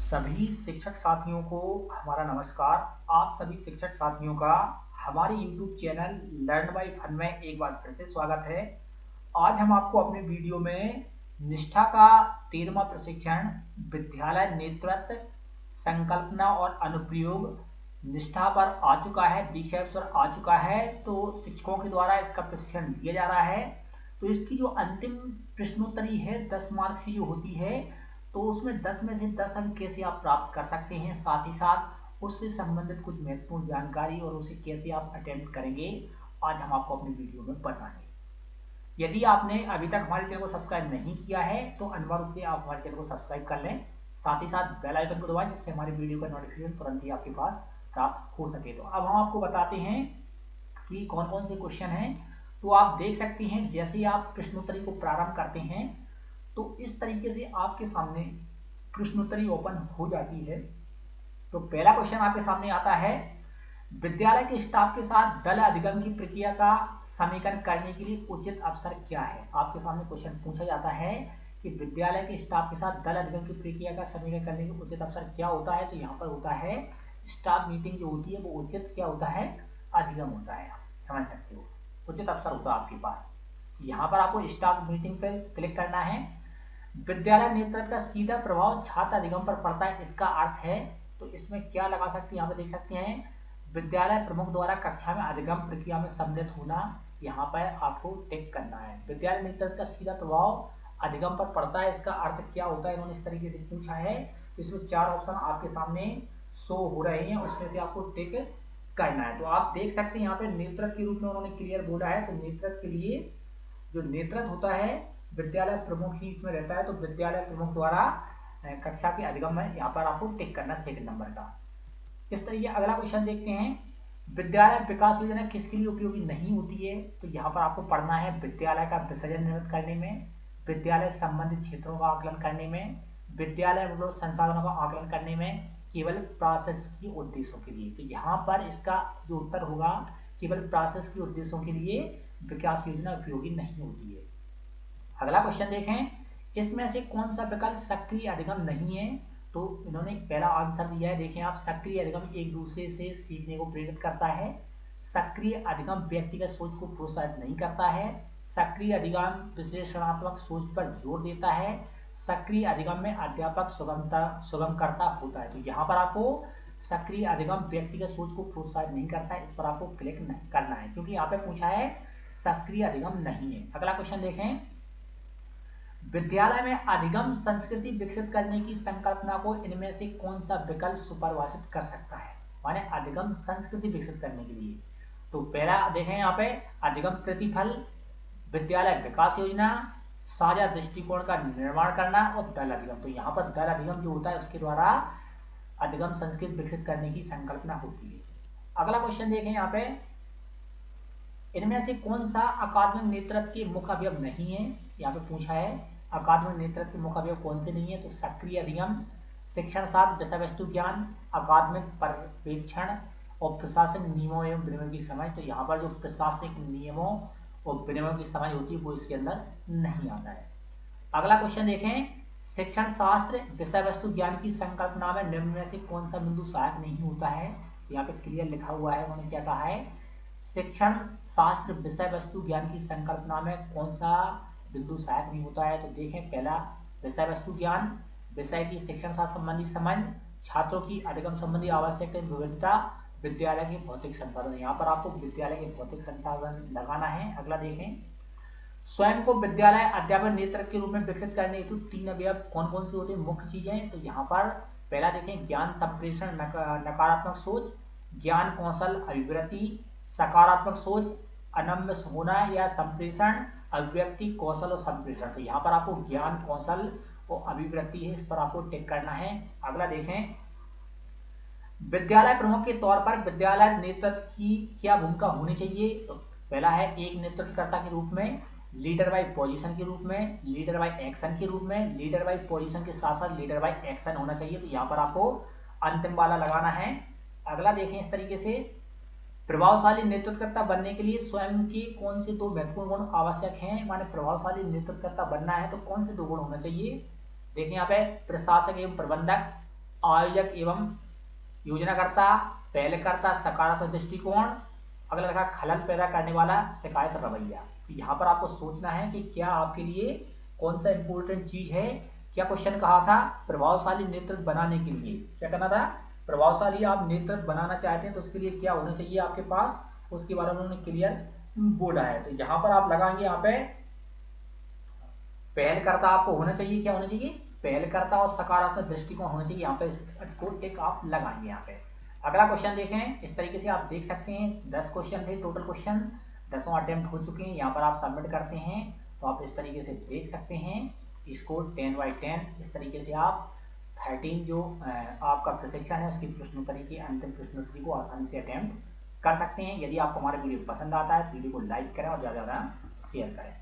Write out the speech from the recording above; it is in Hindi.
सभी शिक्षक साथियों को हमारा नमस्कार। आप सभी शिक्षक साथियों का हमारे YouTube channel learn by fun में एक बार फिर से स्वागत है। आज हम आपको अपने वीडियो में निष्ठा का 13वां प्रशिक्षण विद्यालय नेतृत्व संकल्पना और अनुप्रयोग निष्ठा पर आ चुका है, दीक्षा पर आ चुका है। तो शिक्षकों के द्वारा इसका प्रशिक्षण दिया जा रहा है। तो इसकी जो अंतिम प्रश्नोत्तरी है 10 मार्क्स की जो होती है, तो उसमें 10 में से 10 अंक कैसे आप प्राप्त कर सकते हैं, साथ ही साथ उससे संबंधित कुछ महत्वपूर्ण जानकारी और उसे कैसे आप अटेम्प्ट करेंगे, आज हम आपको अपने वीडियो में बताएंगे। यदि आपने अभी तक हमारे चैनल को सब्सक्राइब नहीं किया है तो अनिवार्य रूप से आप हमारे चैनल को सब्सक्राइब कर लें, साथ ही साथ बेल आइकन को दबाएं जिससे हमारी वीडियो का नोटिफिकेशन तुरंत ही आपके पास प्राप्त हो सके। तो अब हम आपको बताते हैं कि कौन कौन से क्वेश्चन हैं। तो आप देख सकते हैं जैसे आप प्रश्नोत्तरी को प्रारंभ करते हैं तो इस तरीके से आपके सामने प्रश्नोत्तरी ओपन हो जाती है। तो पहला क्वेश्चन आपके सामने आता है, विद्यालय के स्टाफ के साथ दल अधिगम की प्रक्रिया का समीकरण करने के लिए उचित अवसर क्या है। आपके सामने क्वेश्चन पूछा जाता है कि विद्यालय के स्टाफ के साथ दल अधिगम की प्रक्रिया का समीकरण करने के उचित अवसर क्या होता है। तो यहाँ पर होता है स्टाफ मीटिंग जो होती है वो उचित क्या होता है, अधिगम होता है। आप समझ सकते हो, उचित अवसर होता है आपके पास। यहाँ पर आपको स्टाफ मीटिंग पर क्लिक करना है। विद्यालय नेतृत्व का सीधा प्रभाव छात्र अधिगम पर पड़ता है, इसका अर्थ है, तो इसमें क्या लगा सकते हैं, यहाँ पे देख सकते हैं विद्यालय प्रमुख द्वारा कक्षा में अधिगम प्रक्रिया में सम्मिलित होना, यहाँ पर आपको टिक करना है। विद्यालय नेतृत्व का सीधा प्रभाव अधिगम पर पड़ता है, इसका अर्थ क्या होता है, इन्होंने इस तरीके से पूछा है। इसमें 4 ऑप्शन आपके सामने शो हो रहे हैं, उसमें से आपको टिक करना है। तो आप देख सकते हैं यहाँ पे नेतृत्व के रूप में उन्होंने क्लियर बोला है। तो नेतृत्व के लिए जो नेतृत्व होता है विद्यालय प्रमुख ही इसमें रहता है, तो विद्यालय प्रमुख द्वारा कक्षा के अधिगम में यहाँ पर आपको टिक करना सेकंड नंबर का। इस तरीके अगला क्वेश्चन देखते हैं, विद्यालय विकास योजना किसके लिए उपयोगी नहीं होती है। तो यहाँ पर आपको पढ़ना है विद्यालय का विसर्जन निर्मित करने में, विद्यालय संबंधित क्षेत्रों का आकलन करने में, विद्यालय संसाधनों का आकलन करने में, केवल प्रशासकीय उद्देश्यों के लिए। तो यहाँ पर इसका जो उत्तर होगा केवल प्रशासकीय उद्देश्यों के लिए विकास योजना उपयोगी नहीं होती है। अगला क्वेश्चन देखें, इसमें से कौन सा विकल्प सक्रिय अधिगम नहीं है। तो इन्होंने पहला आंसर दिया है, देखें आप, सक्रिय अधिगम एक दूसरे से सीखने को प्रेरित करता है, सक्रिय अधिगम व्यक्तिगत सोच को प्रोत्साहित नहीं करता है, सक्रिय अधिगम विश्लेषणात्मक सोच पर जोर देता है, सक्रिय अधिगम में अध्यापक सुगमकर्ता होता है। तो यहाँ पर आपको सक्रिय अधिगम व्यक्तिगत सोच को प्रोत्साहित नहीं करता है, इस पर आपको क्लिक नहीं करना है क्योंकि यहाँ पे पूछा है सक्रिय अधिगम नहीं है। अगला क्वेश्चन देखें, विद्यालय में अधिगम संस्कृति विकसित करने की संकल्पना को इनमें से कौन सा विकल्प सुपरिभाषित कर सकता है, माने अधिगम संस्कृति विकसित करने के लिए। तो पहला देखें यहाँ पे, अधिगम प्रतिफल, विद्यालय विकास योजना, साझा दृष्टिकोण का निर्माण करना और दल अधिगम। तो यहाँ पर दल अधिगम जो होता है उसके द्वारा अधिगम संस्कृति विकसित करने की संकल्पना होती है। अगला क्वेश्चन देखें यहाँ पे, इनमें से कौन सा अकादमिक नेतृत्व के मुख्य अवयव नहीं है। यहाँ पे पूछा है अकादमिक नेतृत्व के मुख्य अवयव कौन से नहीं है। तो सक्रिय अधिगम, शिक्षण साथ विषय वस्तु ज्ञान, अकादमिक पर्यवेक्षण और प्रशासनिक नियमों एवं विनियमों की समझ। तो यहाँ पर जो प्रशासनिक नियमों और विनियमों की समझ होती है वो इसके अंदर नहीं आता है। अगला क्वेश्चन देखें, शिक्षण शास्त्र विषय वस्तु ज्ञान की संकल्पना में निम्न में से कौन सा बिंदु सहायक नहीं होता है। यहाँ पे क्लियर लिखा हुआ है, उन्होंने क्या कहा है, शिक्षण शास्त्र विषय वस्तु ज्ञान की संकल्पना में कौन सा बिंदु सहायक नहीं होता है। तो देखें, पहला विषय वस्तु ज्ञान, विषय की शिक्षण शास्त्र संबंधी समझ, छात्रों की अधिगम संबंधी आवश्यकता विविधता, विद्यालय के भौतिक संसाधन। यहाँ पर आपको विद्यालय के भौतिक संसाधन लगाना है। अगला देखें, स्वयं को विद्यालय अध्यापक नेतृत्व के रूप में विकसित करने हेतु 3 अवयव कौन कौन से होते हैं, मुख्य चीजें। तो यहाँ पर पहला देखें, ज्ञान संप्रेषण नकारात्मक सोच, ज्ञान कौशल अभिवृत्ति, सकारात्मक सोच, अनम्य होना या संप्रेषण, अभिव्यक्ति कौशल और संप्रेषण। तो यहाँ पर आपको ज्ञान कौशल और अभिवृत्ति है, इस पर आपको टिक करना है। अगला देखें, विद्यालय प्रमुख के तौर पर विद्यालय नेतृत्व की क्या भूमिका होनी चाहिए। तो पहला है, एक नेतृत्वकर्ता के रूप में, लीडर बाय पोजीशन के रूप में, लीडर बाय एक्शन के रूप में, लीडर बाय पोजीशन के साथ साथ लीडर बाय एक्शन होना चाहिए। तो यहाँ पर आपको अंतिम वाला लगाना है। अगला देखें, इस तरीके से प्रभावशाली नेतृत्वकर्ता बनने के लिए स्वयं के कौन से 2 महत्वपूर्ण गुण आवश्यक हैं, माने प्रभावशाली नेतृत्वकर्ता बनना है तो कौन से 2 गुण होना चाहिए। देखिए यहाँ पे, प्रशासक एवं प्रबंधक, आयोजक एवं योजनाकर्ता, पहलकर्ता, सकारात्मक दृष्टिकोण, अगला रखा खलल पैदा करने वाला, शिकायत रवैया। तो यहाँ पर आपको सोचना है कि क्या आपके लिए कौन सा इंपॉर्टेंट चीज है। क्या क्वेश्चन कहा था, प्रभावशाली नेतृत्व बनाने के लिए क्या करना था, प्रभावशाली आप नेतृत्व बनाना चाहते हैं तो उसके लिए क्या होना चाहिए आपके पास, उसके बारे में उन्होंने क्लियर बोला है। तो यहाँ पर आप लगाएंगे यहाँ पे पहलकर्ता आपको होना चाहिए, क्या होना चाहिए, पहलकर्ता और सकारात्मक दृष्टिकोण होना चाहिए। यहाँ पे इसको टिक आप लगाएंगे यहाँ पे। अगला क्वेश्चन देखें, इस तरीके से आप देख सकते हैं 10 क्वेश्चन थे टोटल क्वेश्चन, 10वां अटेम्प्ट हो चुके हैं। यहाँ पर आप सबमिट करते हैं तो आप इस तरीके से देख सकते हैं इसको 10/10 इस तरीके से आप 13 जो आपका प्रशिक्षण है उसकी प्रश्नोत्तरी की अंतिम प्रश्नोत्तरी को आसानी से अटेम्प्ट कर सकते हैं। यदि आपको हमारा वीडियो पसंद आता है तो वीडियो को लाइक करें और ज़्यादा से ज़्यादा शेयर करें।